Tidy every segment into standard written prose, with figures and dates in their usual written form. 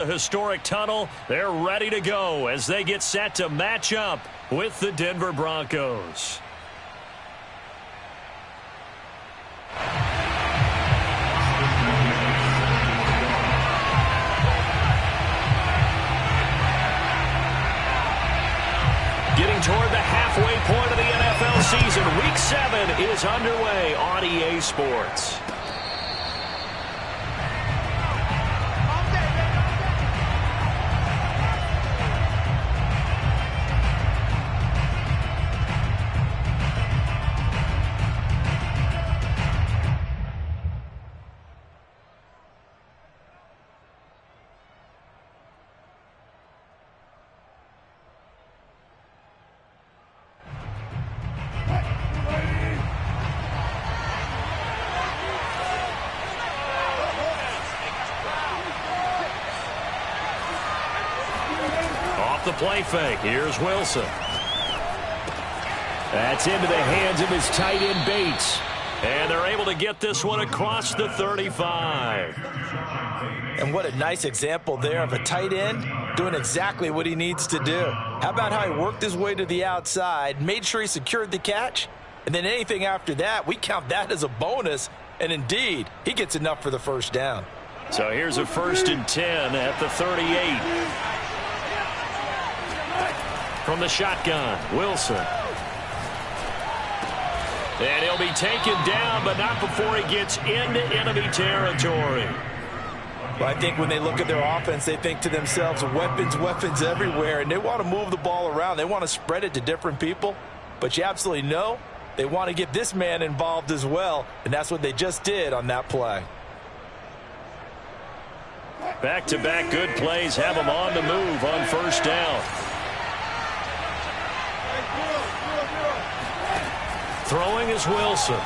The historic tunnel, they're ready to go as they get set to match up with the Denver Broncos. Getting toward the halfway point of the NFL season, Week 7 is underway on EA Sports. The play fake. Here's Wilson. That's into the hands of his tight end Bates. And they're able to get this one across the 35. And what a nice example there of a tight end doing exactly what he needs to do. How about how he worked his way to the outside, made sure he secured the catch, and then anything after that, we count that as a bonus. And indeed, he gets enough for the first down. So here's a 1st and 10 at the 38. From the shotgun, Wilson. And he'll be taken down, but not before he gets into enemy territory. Well, I think when they look at their offense, they think to themselves, weapons, weapons everywhere, and they want to move the ball around. They want to spread it to different people, but you absolutely know they want to get this man involved as well, and that's what they just did on that play. Back-to-back good plays have him on the move on 1st down. Throwing is Wilson.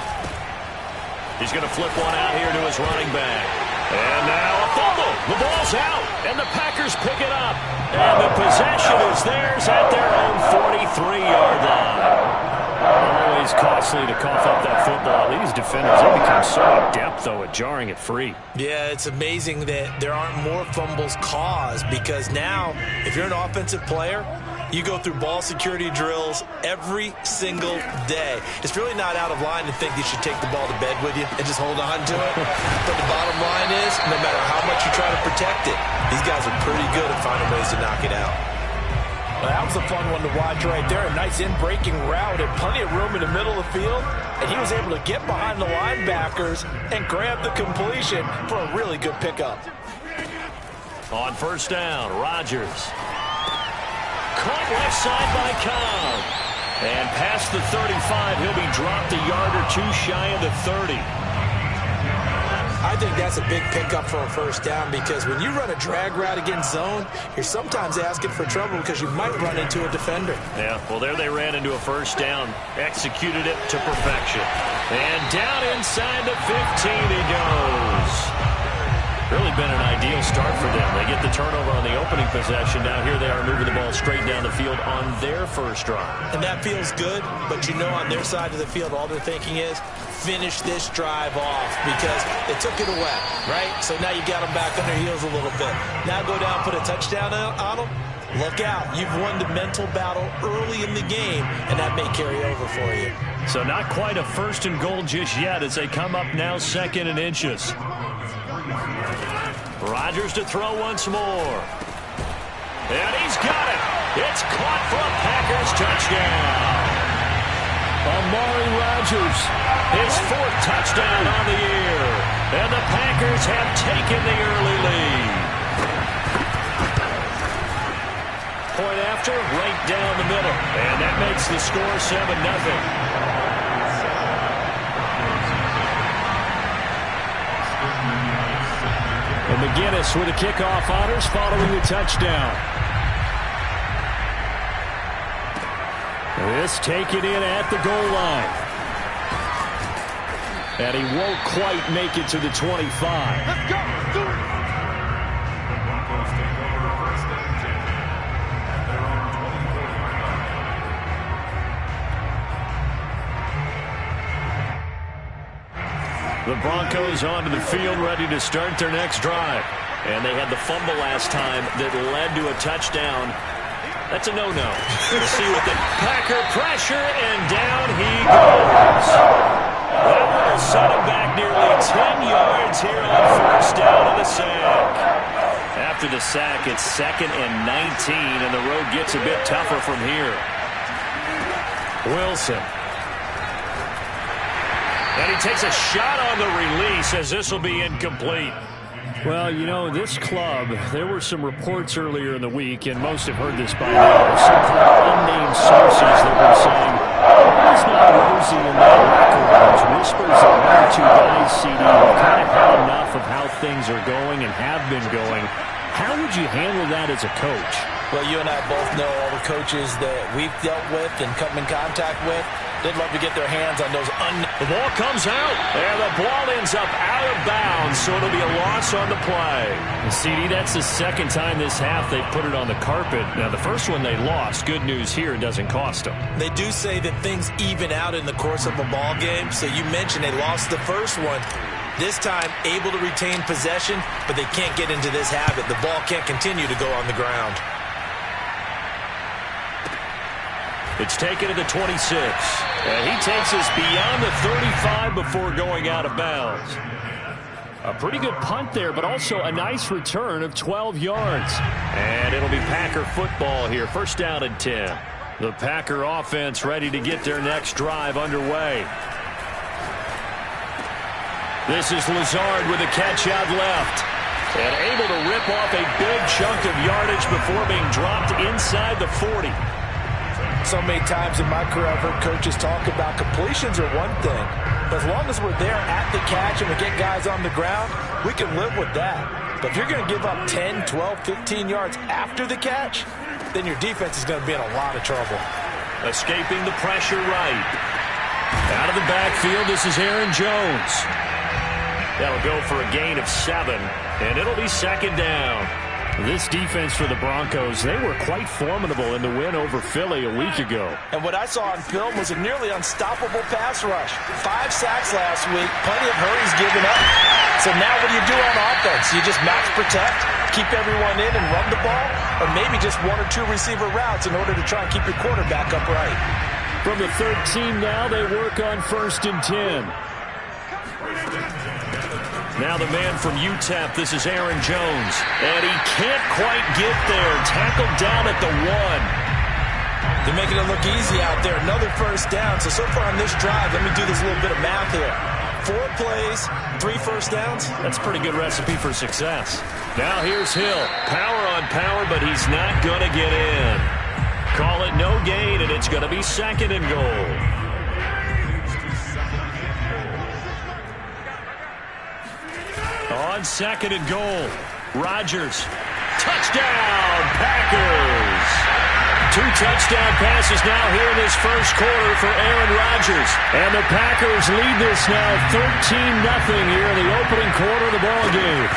He's going to flip one out here to his running back. And now a fumble. The ball's out, and the Packers pick it up. And the possession is theirs at their own 43-yard line. Always costly to cough up that football. These defenders, they become so adept, though, at jarring it free. Yeah, it's amazing that there aren't more fumbles caused because now, if you're an offensive player, you go through ball security drills every single day. It's really not out of line to think you should take the ball to bed with you and just hold on to it. But the bottom line is, no matter how much you try to protect it, these guys are pretty good at finding ways to knock it out. Well, that was a fun one to watch right there. A nice in-breaking route and plenty of room in the middle of the field. And he was able to get behind the linebackers and grab the completion for a really good pickup. On 1st down, Rodgers. Caught left side by Cobb. And past the 35, he'll be dropped a yard or two shy of the 30. I think that's a big pickup for a 1st down because when you run a drag route against zone, you're sometimes asking for trouble because you might run into a defender. Yeah, well, there they ran into a 1st down. Executed it to perfection. And down inside the 15 he goes. Really been an ideal start for them. They get the turnover on the opening possession. Now here they are moving the ball straight down the field on their 1st drive. And that feels good, but you know on their side of the field all they're thinking is finish this drive off because they took it away, right? So now you got them back on their heels a little bit. Now go down, put a touchdown on them. Look out. You've won the mental battle early in the game, and that may carry over for you. So not quite a 1st and goal just yet as they come up now 2nd and inches. Rodgers to throw once more. And he's got it. It's caught for a Packers touchdown. Amari Rodgers, his 4th touchdown on the year. And the Packers have taken the early lead. Point after, right down the middle. And that makes the score 7-0. And McGinnis with a kickoff honors following the touchdown. This taken in at the goal line. And he won't quite make it to the 25. Let's go. The Broncos onto the field, ready to start their next drive. And they had the fumble last time that led to a touchdown. That's a no-no. We'll see what the Packer pressure, and down he goes. That will set him back nearly 10 yards here on first down of the sack. After the sack, it's 2nd and 19, and the road gets a bit tougher from here. Wilson. And he takes a shot on the release as this will be incomplete. Well, you know, this club, there were some reports earlier in the week, and most have heard this by now, some from unnamed sources that were saying, it's not rosy in that locker room. There's whispers of one or two guys, CD, who've kind of had enough of how things are going and have been going. How would you handle that as a coach? Well, you and I both know all the coaches that we've dealt with and come in contact with. They'd love to get their hands on those. The ball comes out, and the ball ends up out of bounds, so it'll be a loss on the play. And CD, that's the second time this half they put it on the carpet. Now, the first one they lost. Good news here, it doesn't cost them. They do say that things even out in the course of a ball game. So you mentioned they lost the first one. This time, able to retain possession, but they can't get into this habit. The ball can't continue to go on the ground. It's taken to the 26. And he takes us beyond the 35 before going out of bounds. A pretty good punt there, but also a nice return of 12 yards. And it'll be Packer football here. First down and 10. The Packer offense ready to get their next drive underway. This is Lazard with a catch out left. And able to rip off a big chunk of yardage before being dropped inside the 40. So many times in my career I've heard coaches talk about completions are one thing. But as long as we're there at the catch and we get guys on the ground, we can live with that. But if you're going to give up 10, 12, 15 yards after the catch, then your defense is going to be in a lot of trouble. Escaping the pressure right. Out of the backfield, this is Aaron Jones. That'll go for a gain of 7, and it'll be second down. This defense for the Broncos, they were quite formidable in the win over Philly a week ago. And what I saw on film was a nearly unstoppable pass rush. 5 sacks last week, plenty of hurries given up. So now what do you do on offense? You just match protect, keep everyone in and run the ball, or maybe just 1 or 2 receiver routes in order to try and keep your quarterback upright. From the 13 now, they work on 1st and 10. Now the man from UTEP, this is Aaron Jones. And he can't quite get there. Tackled down at the 1. They're making it look easy out there. Another first down. So far on this drive, let me do this little bit of math here. 4 plays, 3 first downs. That's a pretty good recipe for success. Now here's Hill. Power on power, but he's not going to get in. Call it no gain, and it's going to be 2nd and goal. On 2nd and goal, Rodgers. Touchdown, Packers! 2 touchdown passes now here in this first quarter for Aaron Rodgers. And the Packers lead this now 13-0 here in the opening quarter of the ball game.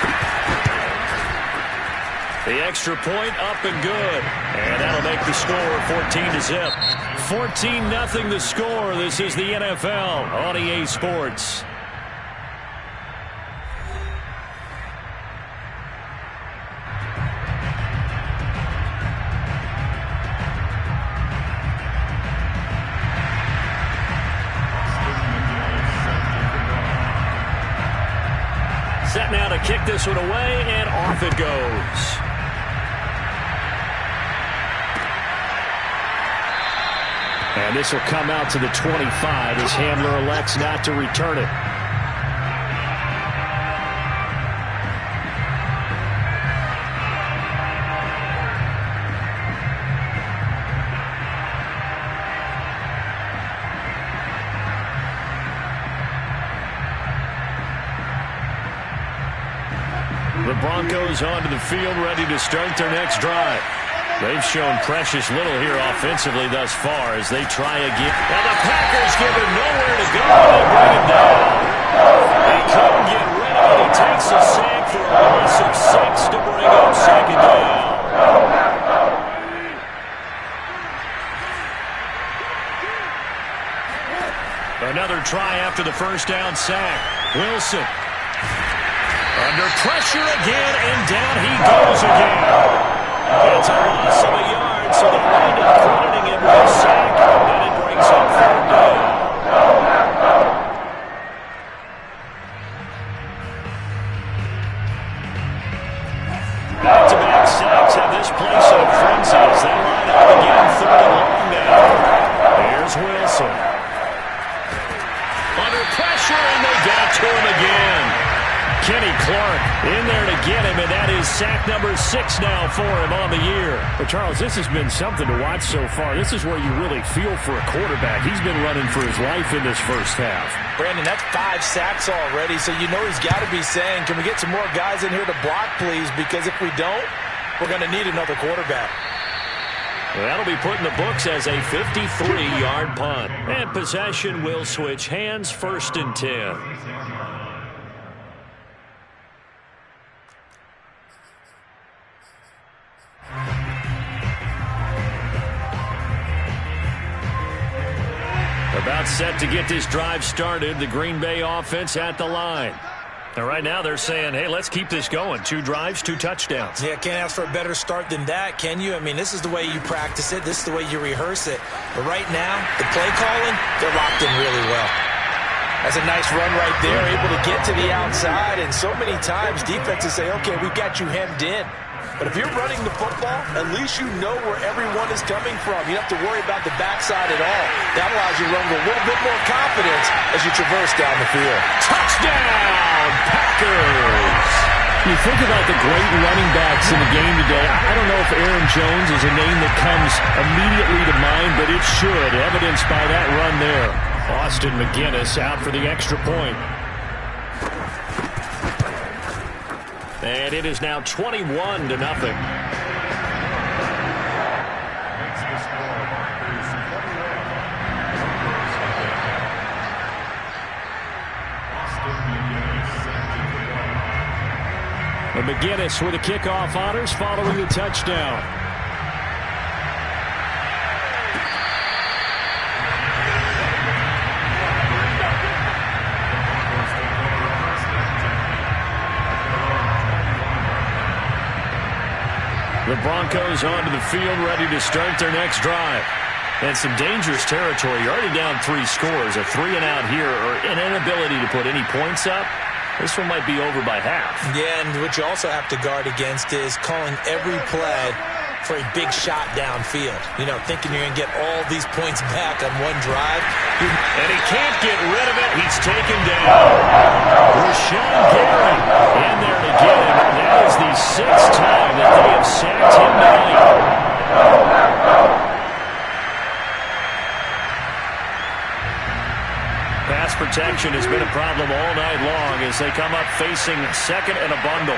The extra point up and good. And that'll make the score 14-0. 14-0 the score. This is the NFL on EA Sports. Set now to kick this one away, and off it goes. And this will come out to the 25 as Handler elects not to return it. The Broncos onto the field, ready to start their next drive. They've shown precious little here offensively thus far as they try again. And the Packers give him nowhere to go. They bring him down. He couldn't get rid of it. He takes a sack for a loss of 6 to bring up second down. Another try after the first down sack. Wilson. Under pressure again, and down he goes again. It's a loss of a yard, so they wind up crediting him with a sack, and it brings up third down. Back-to-back sacks have this place in a frenzy as they line up again, third and long now. Here's Wilson. Under pressure, and they got to him again. Kenny Clark in there to get him, and that is sack number 6 now for him on the year. But, Charles, this has been something to watch so far. This is where you really feel for a quarterback. He's been running for his life in this first half. Brandon, that's 5 sacks already, so you know he's got to be saying, can we get some more guys in here to block, please? Because if we don't, we're going to need another quarterback. Well, that'll be put in the books as a 53-yard punt. And possession will switch hands, 1st and 10. About set to get this drive started. The Green Bay offense at the line. And right now they're saying, hey, let's keep this going. 2 drives, 2 touchdowns. Yeah, can't ask for a better start than that, can you? I mean, this is the way you practice it. This is the way you rehearse it. But right now, the play calling, they're locked in really well. That's a nice run right there, able to get to the outside. And so many times defenses say, okay, we've got you hemmed in. But if you're running the football, at least you know where everyone is coming from. You don't have to worry about the backside at all. That allows you to run with a little bit more confidence as you traverse down the field. Touchdown, Packers! You think about the great running backs in the game today. I don't know if Aaron Jones is a name that comes immediately to mind, but it should, evidenced by that run there. Austin McGinnis out for the extra point. And it is now 21-0. And McGinnis with the kickoff honors following the touchdown. The Broncos onto the field, ready to start their next drive. And some dangerous territory. You're already down 3 scores. A 3-and-out here, or an inability to put any points up. This one might be over by half. Yeah, and what you also have to guard against is calling every play for a big shot downfield. You know, thinking you're going to get all these points back on one drive. And he can't get rid of it. He's taken down. Rashawn Gary in there to get him. And that is the 6th time that they have sacked him tonight. Pass protection has been a problem all night long as they come up facing 2nd and a bundle.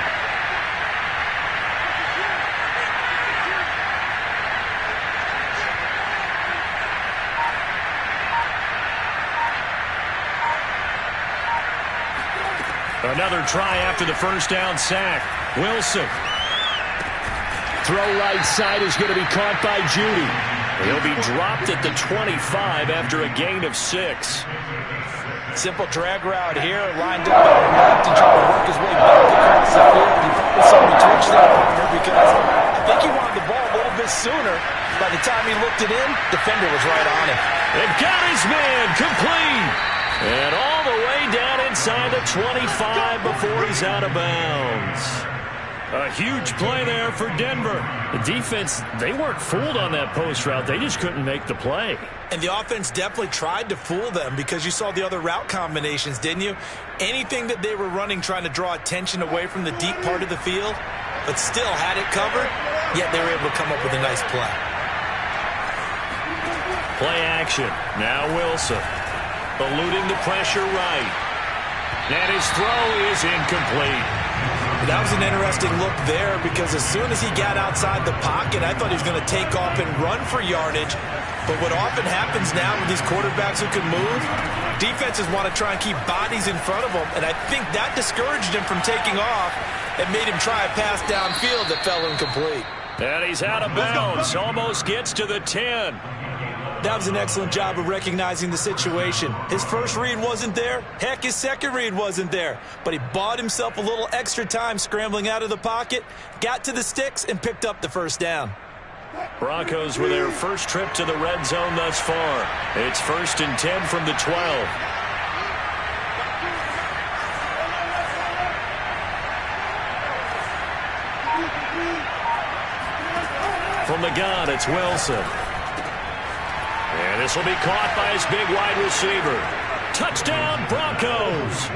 Another try after the first down sack. Wilson. Throw right side is going to be caught by Judy. He'll be dropped at the 25 after a gain of 6. Simple drag route here, lined up on the left and trying to work his way back across the field. He probably saw me twitch that corner because I think he wanted the ball a little bit sooner. By the time he looked it in, defender was right on him. They've got his man complete. And all the way down inside the 25 before he's out of bounds. A huge play there for Denver. The defense, they weren't fooled on that post route. They just couldn't make the play. And the offense definitely tried to fool them because you saw the other route combinations, didn't you? Anything that they were running trying to draw attention away from the deep part of the field, but still had it covered, yet they were able to come up with a nice play. Play action. Now Wilson. Eluding the pressure right. And his throw is incomplete. That was an interesting look there because as soon as he got outside the pocket, I thought he was going to take off and run for yardage. But what often happens now with these quarterbacks who can move, defenses want to try and keep bodies in front of them. And I think that discouraged him from taking off and made him try a pass downfield that fell incomplete. And he's out of bounds. Almost gets to the 10. That was an excellent job of recognizing the situation. His first read wasn't there. Heck, his second read wasn't there. But he bought himself a little extra time scrambling out of the pocket, got to the sticks, and picked up the first down. Broncos with their first trip to the red zone thus far. It's 1st and 10 from the 12. From the gun, it's Wilson. And this will be caught by his big wide receiver. Touchdown, Broncos.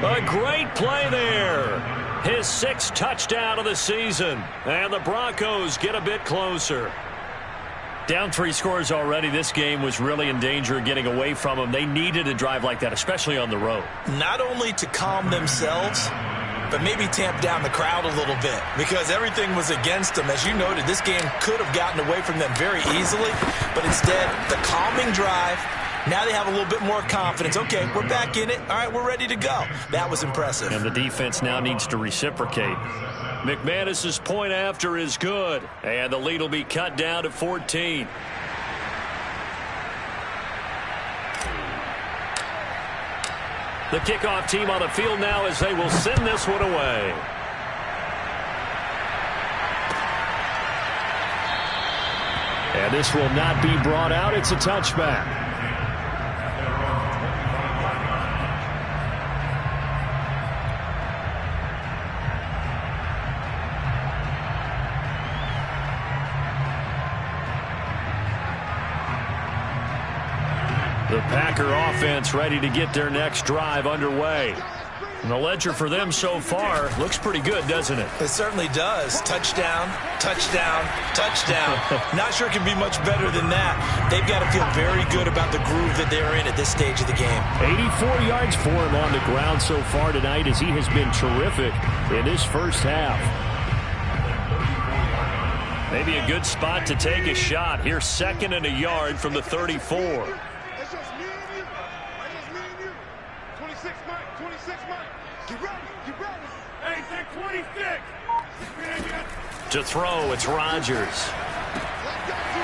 A great play there. His 6th touchdown of the season. And the Broncos get a bit closer. Down 3 scores already. This game was really in danger of getting away from them. They needed a drive like that, especially on the road. Not only to calm themselves, but maybe tamp down the crowd a little bit because everything was against them. As you noted, this game could have gotten away from them very easily, but instead, the calming drive, now they have a little bit more confidence. Okay, we're back in it. All right, we're ready to go. That was impressive. And the defense now needs to reciprocate. McManus's point after is good, and the lead will be cut down to 14. The kickoff team on the field now as they will send this one away. And this will not be brought out. It's a touchback. The Packer offense ready to get their next drive underway. And the ledger for them so far looks pretty good, doesn't it? It certainly does. Touchdown, touchdown, touchdown. Not sure it can be much better than that. They've got to feel very good about the groove that they're in at this stage of the game. 84 yards for him on the ground so far tonight as he has been terrific in his first half. Maybe a good spot to take a shot. Here's 2nd and a yard from the 34. To throw, it's Rodgers.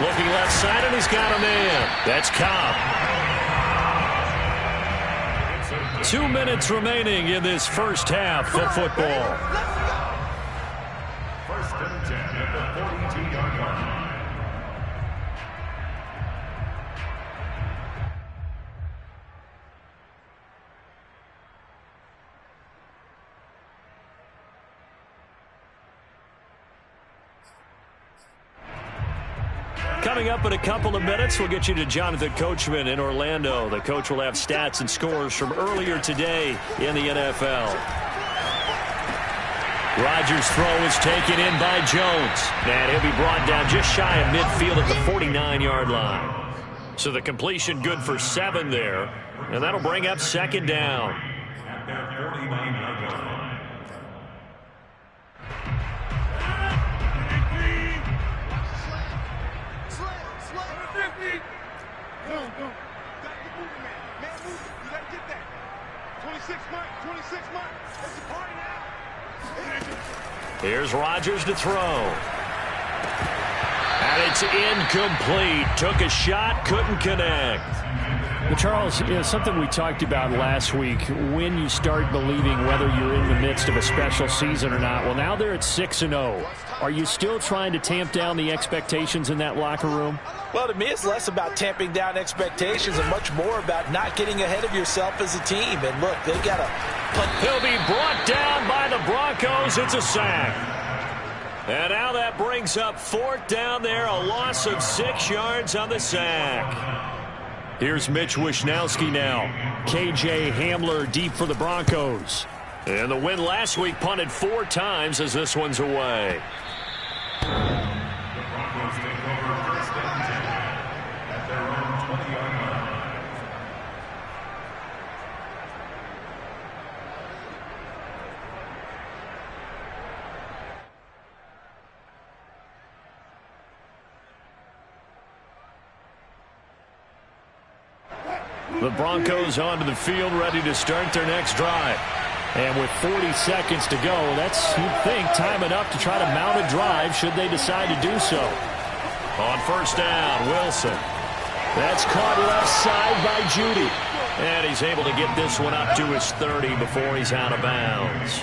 Looking left side, and he's got a man. That's Cobb. 2 minutes remaining in this first half of football. 1st and 10 at the 42-yard line. Coming up in a couple of minutes, we'll get you to Jonathan Coachman in Orlando. The coach will have stats and scores from earlier today in the NFL. Rodgers' throw is taken in by Jones. And he'll be brought down just shy of midfield at the 49-yard line. So the completion good for 7 there. And that'll bring up 2nd down. At their 49-yard line. Here's Rodgers to throw. And it's incomplete. Took a shot, couldn't connect. But Charles, something we talked about last week, when you start believing whether you're in the midst of a special season or not. Well, now they're at 6-0. Are you still trying to tamp down the expectations in that locker room? Well, to me, it's less about tamping down expectations and much more about not getting ahead of yourself as a team. And look, they've got to put. He'll be brought down by the Broncos. It's a sack. And now that brings up 4th down there, a loss of 6 yards on the sack. Here's Mitch Wishnowsky now. KJ Hamler deep for the Broncos. And the win last week punted 4 times as this one's away. The Broncos take over 1st and 10 at their own 20-yard line. The Broncos onto the field, ready to start their next drive. And with 40 seconds to go, that's, you'd think, time enough to try to mount a drive should they decide to do so. On 1st down, Wilson. That's caught left side by Judy. And he's able to get this one up to his 30 before he's out of bounds.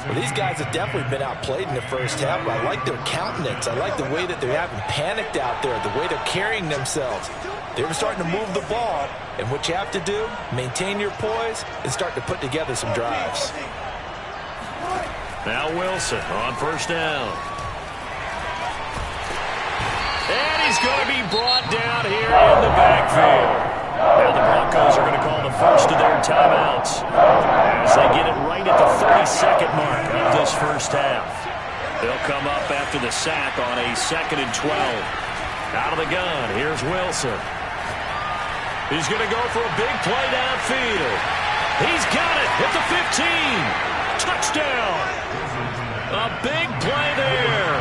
Well, these guys have definitely been outplayed in the first half. I like their countenance. I like the way that they haven't panicked out there, the way they're carrying themselves. They're starting to move the ball, and what you have to do, maintain your poise and start to put together some drives. Now Wilson on first down. And he's going to be brought down here in the backfield. Now the Broncos are going to call the first of their timeouts as they get it right at the 32nd mark of this first half. They'll come up after the sack on a 2nd and 12. Out of the gun, here's Wilson. He's going to go for a big play downfield. He's got it at the 15. Touchdown. A big play there.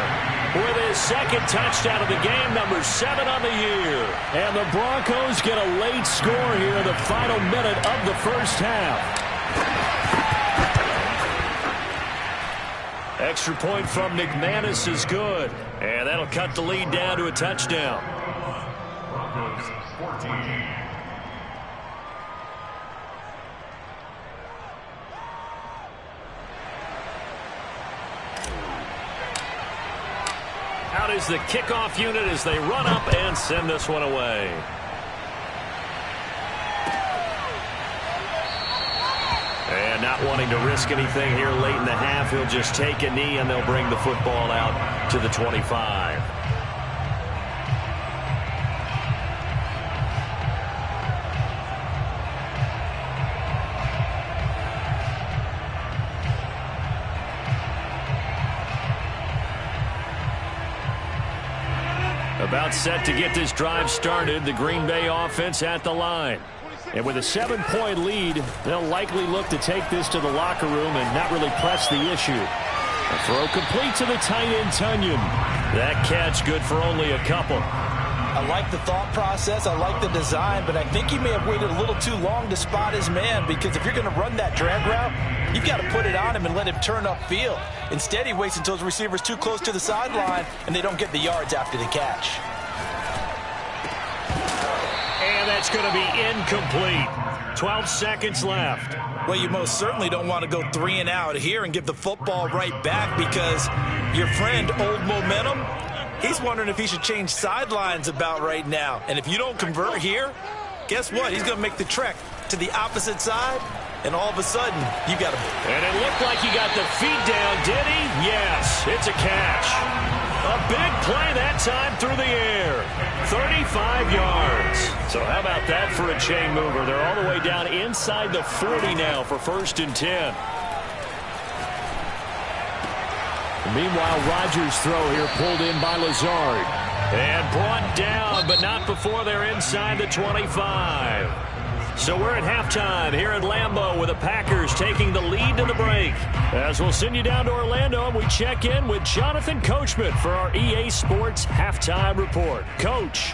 With his second touchdown of the game, number 7 on the year. And the Broncos get a late score here in the final minute of the first half. Extra point from McManus is good. And that'll cut the lead down to a touchdown. Broncos 14. Out is the kickoff unit as they run up and send this one away. And not wanting to risk anything here late in the half, he'll just take a knee and they'll bring the football out to the 25. About set to get this drive started, the Green Bay offense at the line. And with a 7-point lead, they'll likely look to take this to the locker room and not really press the issue. A throw complete to the tight end, Tunyon. That catch good for only a couple. I like the thought process. I like the design, but I think he may have waited a little too long to spot his man, because if you're going to run that drag route, you've got to put it on him and let him turn upfield. Instead, he waits until his receiver's too close to the sideline, and they don't get the yards after the catch. And that's going to be incomplete. 12 seconds left. Well, you most certainly don't want to go 3 and out here and give the football right back, because your friend, Old Momentum, he's wondering if he should change sidelines about right now. And if you don't convert here, guess what? He's going to make the trek to the opposite side, and all of a sudden, you got to move. And it looked like he got the feet down, did he? Yes, it's a catch. A big play that time through the air. 35 yards. So how about that for a chain mover? They're all the way down inside the 40 now for 1st and 10. Meanwhile, Rodgers' throw here pulled in by Lazard. And brought down, but not before they're inside the 25. So we're at halftime here at Lambeau with the Packers taking the lead to the break. As we'll send you down to Orlando, and we check in with Jonathan Coachman for our EA Sports Halftime Report. Coach.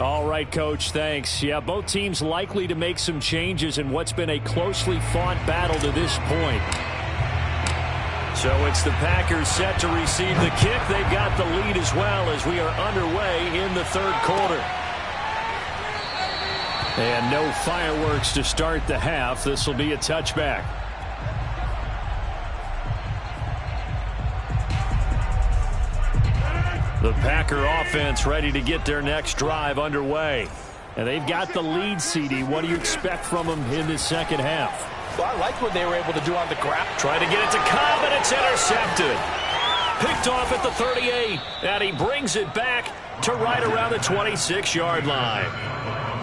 All right, Coach, thanks. Yeah, both teams likely to make some changes in what's been a closely fought battle to this point. So it's the Packers set to receive the kick. They've got the lead as well as we are underway in the 3rd quarter. And no fireworks to start the half. This will be a touchback. The Packer offense ready to get their next drive underway. And they've got the lead, CD. What do you expect from them in this second half? Well, I like what they were able to do on the ground. Trying to get it to Cobb, and it's intercepted. Picked off at the 38, and he brings it back to right around the 26-yard line.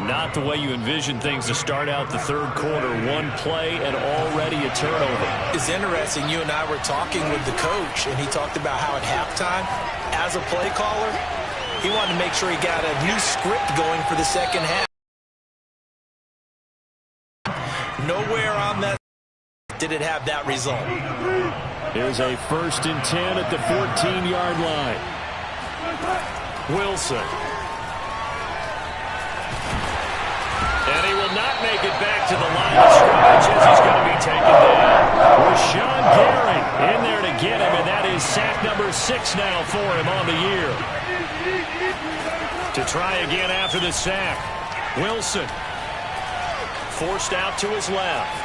Not the way you envision things to start out the 3rd quarter. One play and already a turnover. It's interesting. You and I were talking with the coach, and he talked about how at halftime, as a play caller, he wanted to make sure he got a new script going for the second half. Nowhere on that did it have that result. Here's a 1st and 10 at the 14-yard line. Wilson. And he will not make it back to the line of scrimmage as he's going to be taken down. Rashawn Gary in there to get him, and that is sack number 6 now for him on the year. To try again after the sack. Wilson forced out to his left.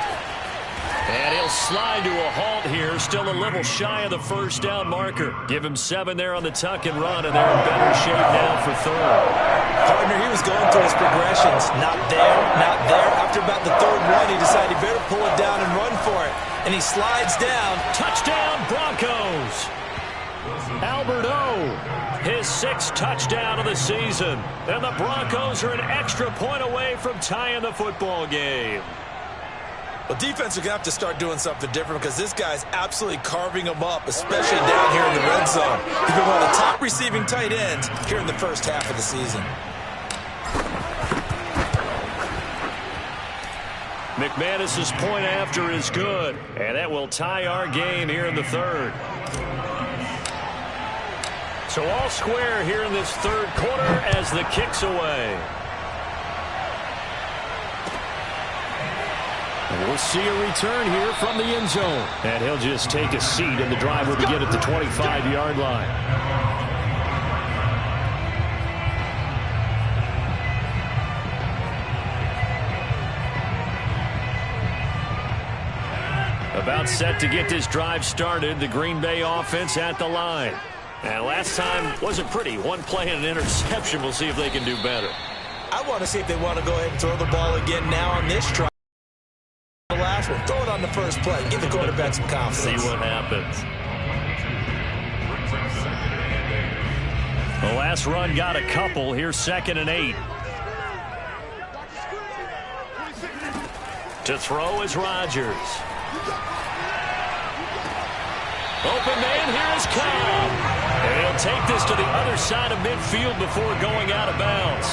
And he'll slide to a halt here, still a little shy of the first down marker. Give him 7 there on the tuck and run, and they're in better shape now for 3rd. Partner, he was going through his progressions. Not there, not there. After about the 3rd one, he decided he better pull it down and run for it. And he slides down. Touchdown, Broncos! Albert O, his 6th touchdown of the season. And the Broncos are an extra point away from tying the football game. Well, defense are going to have to start doing something different because this guy's absolutely carving them up, especially down here in the red zone. He's been one of the top receiving tight ends here in the first half of the season. McManus's point after is good, and that will tie our game here in the 3rd. So all square here in this 3rd quarter as the kick's away. We'll see a return here from the end zone. And he'll just take a seat, and the drive will begin at the 25-yard line. About set to get this drive started, the Green Bay offense at the line. And last time wasn't pretty. One play and an interception. We'll see if they can do better. I want to see if they want to go ahead and throw the ball again now on this drive. The last one, throw it on the first play. Give the quarterback some confidence. See what happens. The last run got a couple. Here's 2nd and 8. To throw is Rodgers. Open man, here is Cobb. And he'll take this to the other side of midfield before going out of bounds.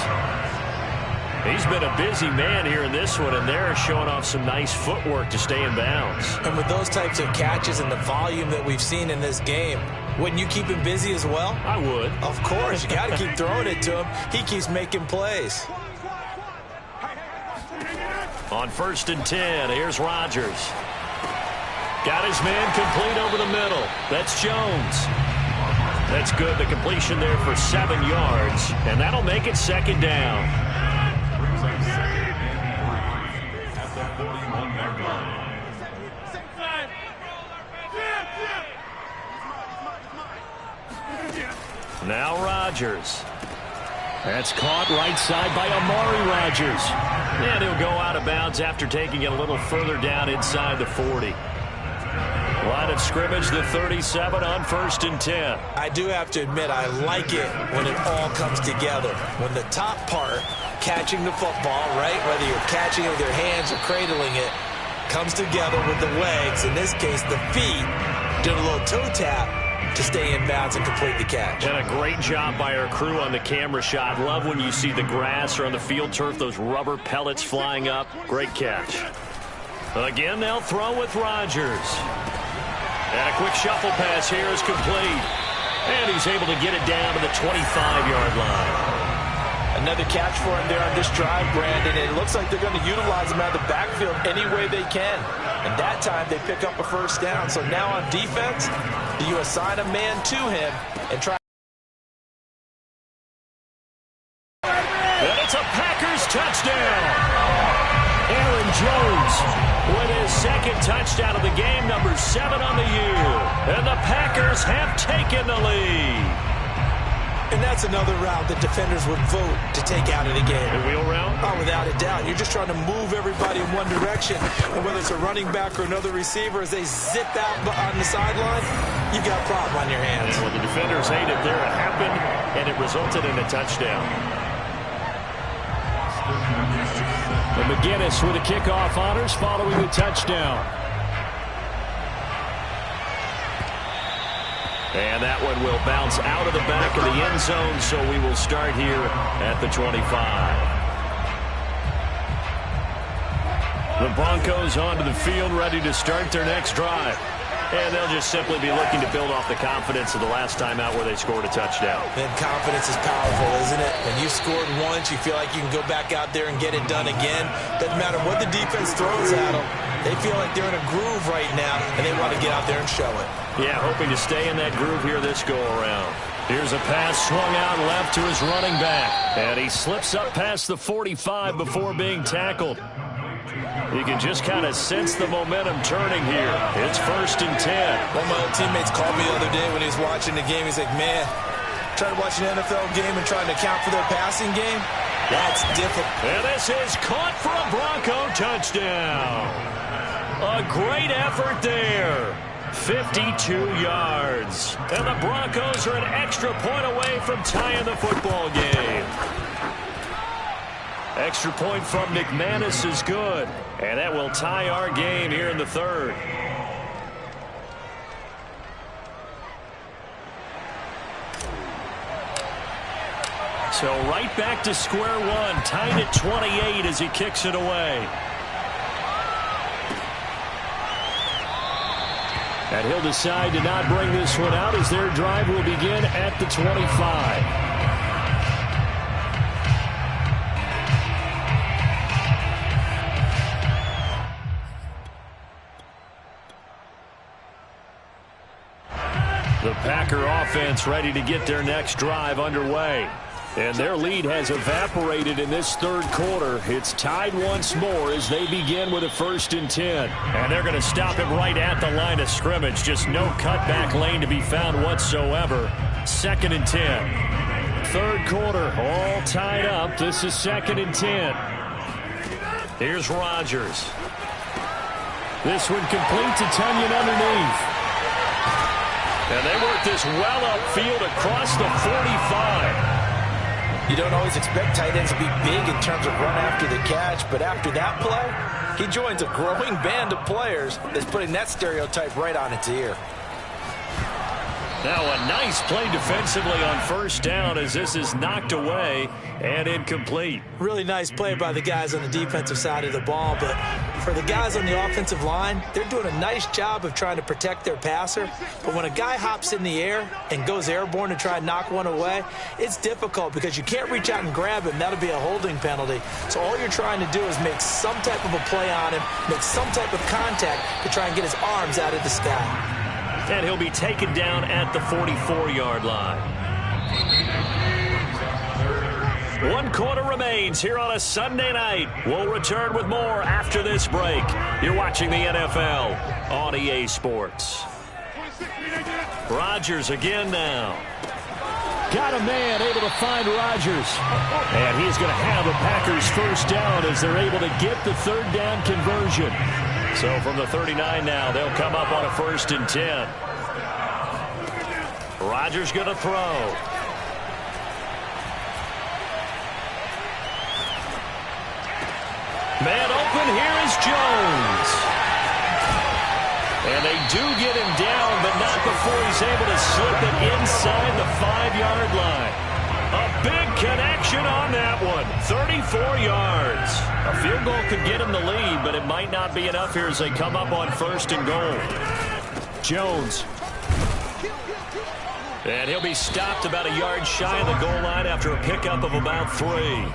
He's been a busy man here in this one, and they're showing off some nice footwork to stay in bounds. And with those types of catches and the volume that we've seen in this game, wouldn't you keep him busy as well? I would. Of course. You got to keep throwing it to him. He keeps making plays. On 1st and 10, here's Rodgers. Got his man complete over the middle. That's Jones. That's good. The completion there for 7 yards, and that'll make it 2nd down. Now Rodgers. That's caught right side by Amari Rodgers. And he'll go out of bounds after taking it a little further down inside the 40. Line of scrimmage, the 37 on 1st and 10. I do have to admit, I like it when it all comes together. When the top part, catching the football, right, whether you're catching it with your hands or cradling it, comes together with the legs, in this case the feet, doing a little toe tap to stay in bounds and complete the catch. And a great job by our crew on the camera shot. Love when you see the grass or on the field turf, those rubber pellets flying up. Great catch. Again, they'll throw with Rodgers. And a quick shuffle pass here is complete. And he's able to get it down to the 25-yard line. Another catch for him there on this drive, Brandon. And it looks like they're going to utilize him out of the backfield any way they can. And that time they pick up a first down. So now on defense, you assign a man to him and try. And it's a Packers touchdown. Aaron Jones with his 2nd touchdown of the game, number 7 on the year. And the Packers have taken the lead. And that's another route that defenders would vote to take out of the game. The wheel route? Oh, without a doubt. You're just trying to move everybody in one direction. And whether it's a running back or another receiver, as they zip out on the sideline, you've got a problem on your hands. And when the defenders hate it there, it happened, and it resulted in a touchdown. And McGinnis with the kickoff honors following the touchdown. And that one will bounce out of the back of the end zone, so we will start here at the 25. The Broncos onto the field, ready to start their next drive. And they'll just simply be looking to build off the confidence of the last time out where they scored a touchdown. Then confidence is powerful, isn't it? When you scored once, you feel like you can go back out there and get it done again. Doesn't matter what the defense throws at them. They feel like they're in a groove right now, and they want to get out there and show it. Yeah, hoping to stay in that groove here this go-around. Here's a pass swung out left to his running back. And he slips up past the 45 before being tackled. You can just kind of sense the momentum turning here. It's 1st and 10. One of my old teammates called me the other day when he was watching the game. He's like, man, trying to watch an NFL game and trying to account for their passing game, that's difficult. And this is caught for a Bronco touchdown. A great effort there. 52 yards. And the Broncos are an extra point away from tying the football game. Extra point from McManus is good. And that will tie our game here in the 3rd. So right back to square one. Tied at 28 as he kicks it away. And he'll decide to not bring this one out as their drive will begin at the 25. The Packer offense ready to get their next drive underway. And their lead has evaporated in this 3rd quarter. It's tied once more as they begin with a 1st and 10. And they're going to stop it right at the line of scrimmage. Just no cutback lane to be found whatsoever. 2nd and 10. 3rd quarter, all tied up. This is 2nd and 10. Here's Rodgers. This one complete to Tunyon underneath. And they work this well upfield across the 45. You don't always expect tight ends to be big in terms of run after the catch, but after that play, he joins a growing band of players that's putting that stereotype right on its ear. Now a nice play defensively on 1st down as this is knocked away and incomplete. Really nice play by the guys on the defensive side of the ball, but for the guys on the offensive line, they're doing a nice job of trying to protect their passer. But when a guy hops in the air and goes airborne to try and knock one away, it's difficult because you can't reach out and grab him. That'll be a holding penalty. So all you're trying to do is make some type of a play on him, make some type of contact to try and get his arms out of the sky. And he'll be taken down at the 44-yard line. 1 quarter remains here on a Sunday night. We'll return with more after this break. You're watching the NFL on EA Sports. Rodgers again now. Got a man able to find Rodgers. And he's going to have the Packers 1st down as they're able to get the 3rd down conversion. So from the 39 now, they'll come up on a 1st and 10. Rodgers going to throw. Man open, here is Jones. And they do get him down, but not before he's able to slip it inside the 5-yard line. A big connection on that one. 34 yards. A field goal could get him the lead, but it might not be enough here as they come up on 1st and goal. Jones. And he'll be stopped about a yard shy of the goal line after a pickup of about 3.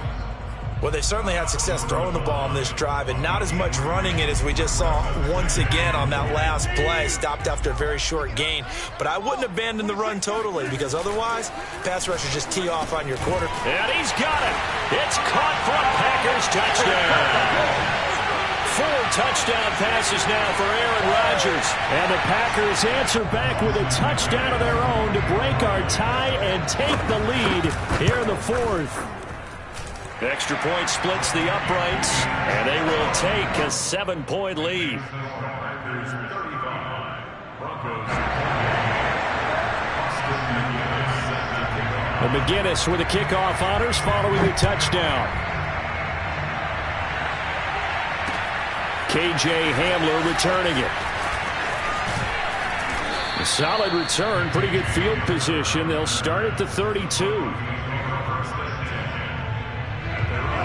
Well, they certainly had success throwing the ball on this drive, and not as much running it as we just saw once again on that last play. Stopped after a very short gain. But I wouldn't abandon the run totally, because otherwise, pass rushers just tee off on your quarter. And he's got it. It's caught for a Packers touchdown. 4 touchdown passes now for Aaron Rodgers. And the Packers answer back with a touchdown of their own to break our tie and take the lead here in the 4th. Extra point splits the uprights, and they will take a 7-point lead. And McGinnis with the kickoff honors following the touchdown. K.J. Hamler returning it. A solid return, pretty good field position. They'll start at the 32.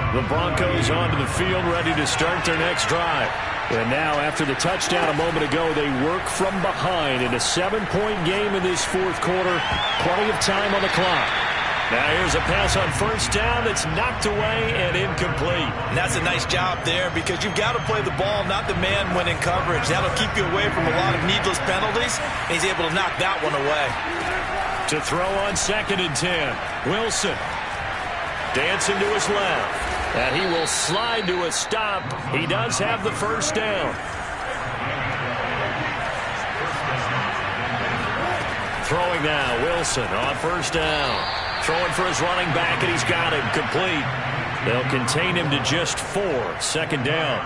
The Broncos onto the field, ready to start their next drive. And now, after the touchdown a moment ago, they work from behind in a 7-point game in this fourth quarter. Plenty of time on the clock. Now here's a pass on first down that's knocked away and incomplete. And that's a nice job there because you've got to play the ball, not the man when in coverage. That'll keep you away from a lot of needless penalties. And he's able to knock that one away. To throw on 2nd and 10. Wilson dancing to his left. And he will slide to a stop. He does have the first down. Throwing now, Wilson on first down. Throwing for his running back, and he's got him complete. They'll contain him to just 4. 2nd down.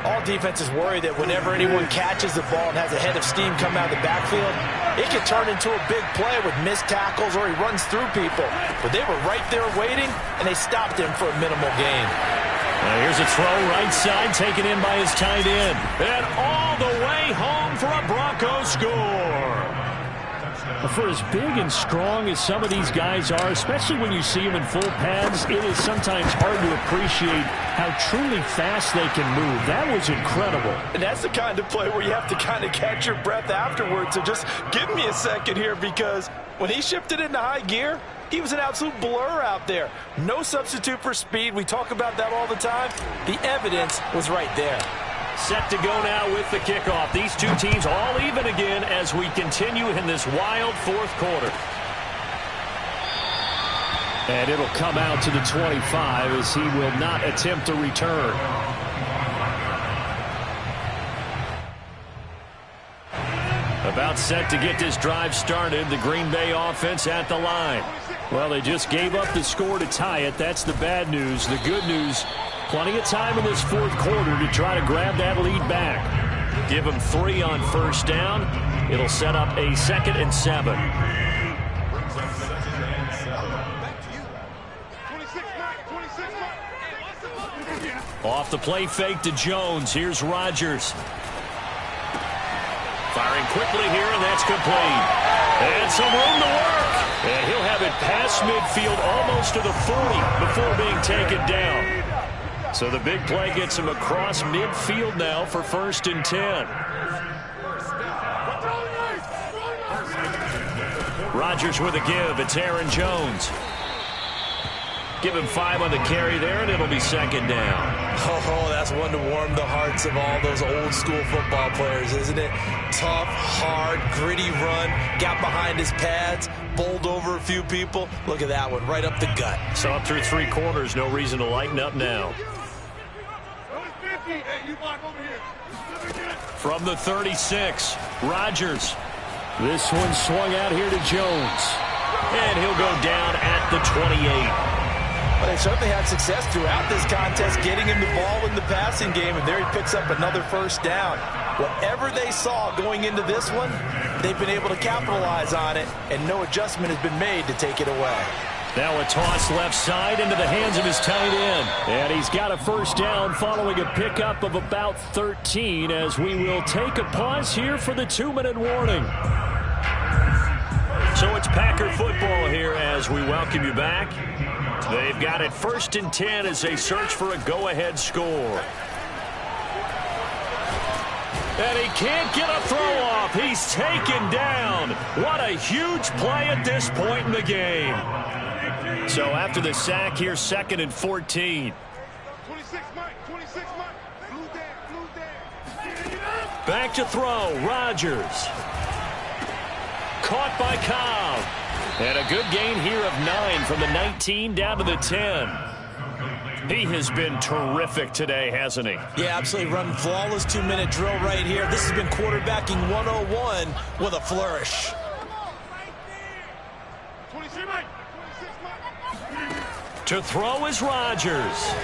All defenses worry that whenever anyone catches the ball and has a head of steam come out of the backfield, it can turn into a big play with missed tackles or he runs through people. But they were right there waiting, and they stopped him for a minimal gain. Now here's a throw right side taken in by his tight end. And all the way home for a Broncos score. For as big and strong as some of these guys are, especially when you see them in full pads, it is sometimes hard to appreciate how truly fast they can move. That was incredible. And that's the kind of play where you have to kind of catch your breath afterwards. So just give me a second here, because when he shifted into high gear, he was an absolute blur out there. No substitute for speed. We talk about that all the time. The evidence was right there. Set to go now with the kickoff. These two teams all even again as we continue in this wild fourth quarter. And it'll come out to the 25 as he will not attempt a return. About set to get this drive started. The Green Bay offense at the line. Well, they just gave up the score to tie it. That's the bad news. The good news, plenty of time in this fourth quarter to try to grab that lead back. Give them 3 on first down. It'll set up a 2nd and 7. Off the play fake to Jones. Here's Rodgers. Firing quickly here, and that's complete. And some room to work. And he'll have it past midfield almost to the 40 before being taken down. So the big play gets him across midfield now for 1st and 10. Rodgers with a give. It's Aaron Jones. Give him 5 on the carry there, and it'll be 2nd down. Oh, that's one to warm the hearts of all those old school football players, isn't it? Tough, hard, gritty run. Got behind his pads, bowled over a few people. Look at that one, right up the gut. So up through 3 quarters, no reason to lighten up now. From the 36, Rodgers. This one swung out here to Jones. And he'll go down at the 28. Well, they certainly had success throughout this contest getting him the ball in the passing game, and there he picks up another first down. Whatever they saw going into this one, they've been able to capitalize on it, and no adjustment has been made to take it away. Now a toss left side into the hands of his tight end. And he's got a first down following a pickup of about 13 as we will take a pause here for the 2-minute warning. So it's Packer football here as we welcome you back. They've got it 1st and 10 as they search for a go-ahead score. And he can't get a throw off. He's taken down. What a huge play at this point in the game. So after the sack here, 2nd and 14. 26 Mike, 26 Mike. Blue down. Back to throw, Rodgers. Caught by Cobb. And a good gain here of 9 from the 19 down to the 10. He has been terrific today, hasn't he? Yeah, absolutely. Run flawless 2-minute drill right here. This has been quarterbacking 101 with a flourish. 23 Mike, 26 Mike. To throw is Rodgers.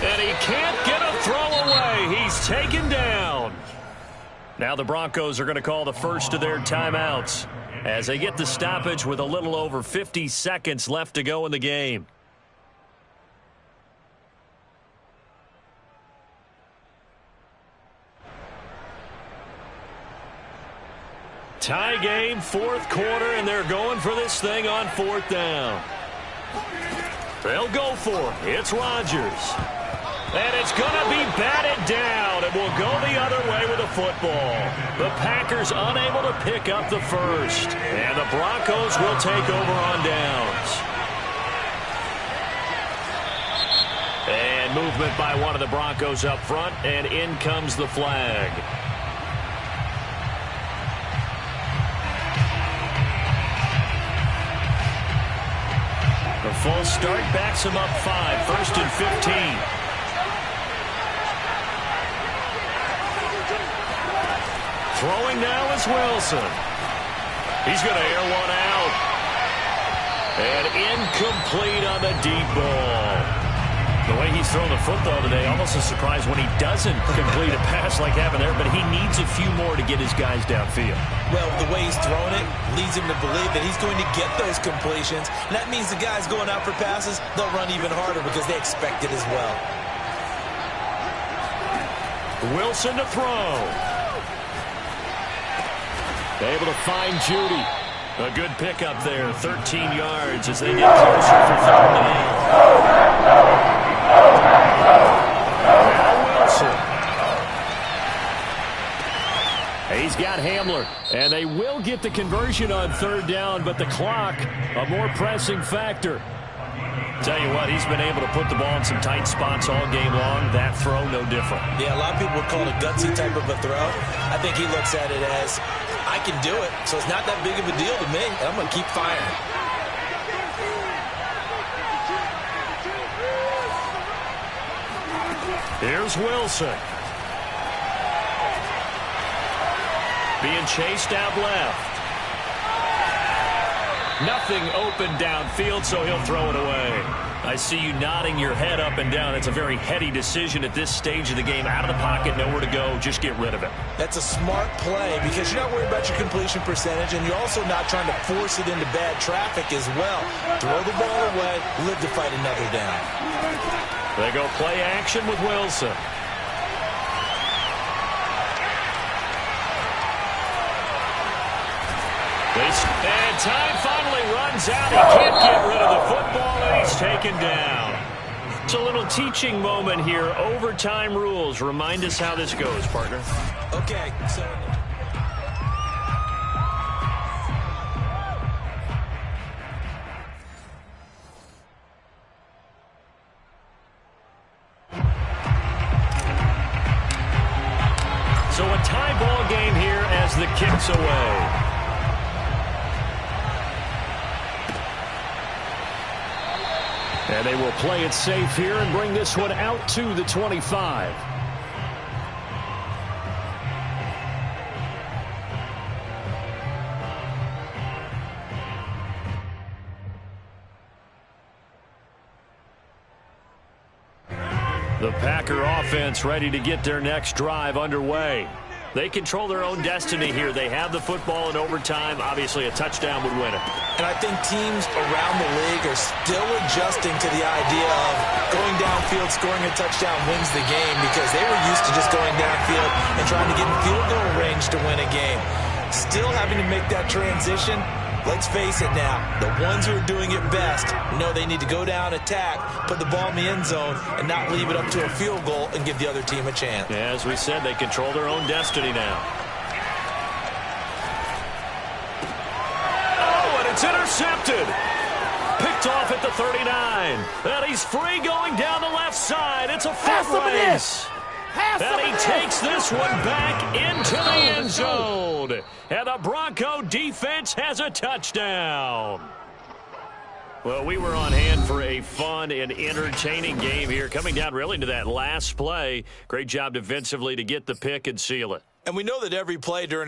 And he can't get a throw away. He's taken down. Now the Broncos are going to call the first of their timeouts as they get the stoppage with a little over 50 seconds left to go in the game. Tie game, fourth quarter, and they're going for this thing on 4th down. They'll go for it. It's Rodgers. And it's going to be batted down. It will go the other way with the football. The Packers unable to pick up the first. And the Broncos will take over on downs. And movement by one of the Broncos up front, and in comes the flag. The false start backs him up 5, 1st and 15. Throwing now is Wilson. He's going to air one out. And incomplete on the deep ball. The way he's thrown the football today, almost a surprise when he doesn't complete a pass like happened there, but he needs a few more to get his guys downfield. Well, the way he's thrown it leads him to believe that he's going to get those completions. And that means the guys going out for passes, they'll run even harder because they expect it as well. Wilson to throw. Able to find Judy. A good pickup there, 13 yards as they get closer for 3rd down. Now Wilson. He's got Hamler, and they will get the conversion on 3rd down, but the clock, a more pressing factor. Tell you what, he's been able to put the ball in some tight spots all game long. That throw, no different. Yeah, a lot of people would call it a gutsy type of a throw. I think he looks at it as, I can do it, so it's not that big of a deal to me, and I'm going to keep firing. Here's Wilson. Being chased out left. Nothing open downfield, so he'll throw it away. I see you nodding your head up and down. It's a very heady decision at this stage of the game. Out of the pocket, nowhere to go. Just get rid of it. That's a smart play because you're not worried about your completion percentage, and you're also not trying to force it into bad traffic as well. Throw the ball away, live to fight another down. They go play action with Wilson. And time finally runs out. He can't get rid of the football, and he's taken down. It's a little teaching moment here. Overtime rules. Remind us how this goes, partner. Okay, so... So a tie ball game here as the kick's away. And they will play it safe here and bring this one out to the 25. The Packer offense ready to get their next drive underway. They control their own destiny here. They have the football in overtime. Obviously, a touchdown would win it. And I think teams around the league are still adjusting to the idea of going downfield, scoring a touchdown wins the game because they were used to just going downfield and trying to get in field goal range to win a game. Still having to make that transition. Let's face it now, the ones who are doing it best know they need to go down, attack, put the ball in the end zone, and not leave it up to a field goal and give the other team a chance. Yeah, as we said, they control their own destiny now. Oh, and it's intercepted. Picked off at the 39. And he's free going down the left side. It's a foot race. And he takes this one back into the end zone. And the Bronco defense has a touchdown. Well, we were on hand for a fun and entertaining game here. Coming down really to that last play. Great job defensively to get the pick and seal it. And we know that every play during